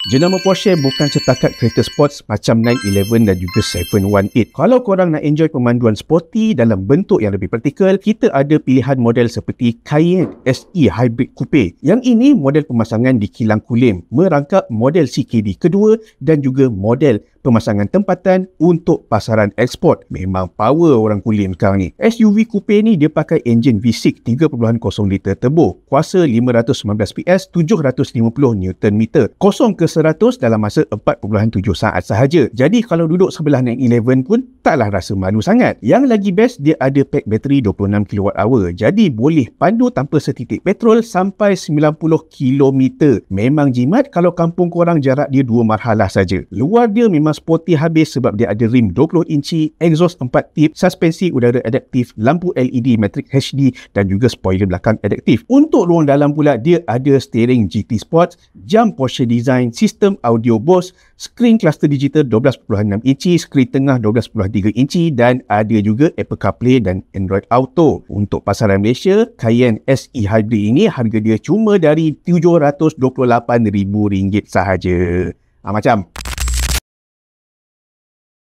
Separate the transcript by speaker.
Speaker 1: Jenama Porsche bukan setakat kereta sports macam 911 dan juga 718. Kalau korang nak enjoy pemanduan sporty dalam bentuk yang lebih praktikal, kita ada pilihan model seperti Cayenne SE Hybrid Coupe. Yang ini model pemasangan di kilang kulim, merangkap model CKD kedua dan juga model pemasangan tempatan untuk pasaran ekspor. Memang power orang kulim sekarang ni. SUV Coupe ni dia pakai enjin V6 3.0 liter turbo, kuasa 519 PS, 750 Nm. 0 ke 100 dalam masa 4.7 saat sahaja. Jadi kalau duduk sebelah 911 pun taklah rasa malu sangat. Yang lagi best, dia ada pack bateri 26 kWh. Jadi boleh pandu tanpa setitik petrol sampai 90 km. Memang jimat kalau kampung korang jarak dia 2 marhalah saja. Luar dia memang sporty habis sebab dia ada rim 20 inci, exhaust 4 tip, suspensi udara adaptif, lampu LED Matrix HD dan juga spoiler belakang adaptif. Untuk ruang dalam pula, dia ada steering GT Sports, jam Porsche design, sistem audio Bose, skrin cluster digital 12.6 inci, skrin tengah 12.3 inci dan ada juga Apple CarPlay dan Android Auto. Untuk pasaran Malaysia, Cayenne SE Hybrid ini harga dia cuma dari RM728,000 sahaja. Macam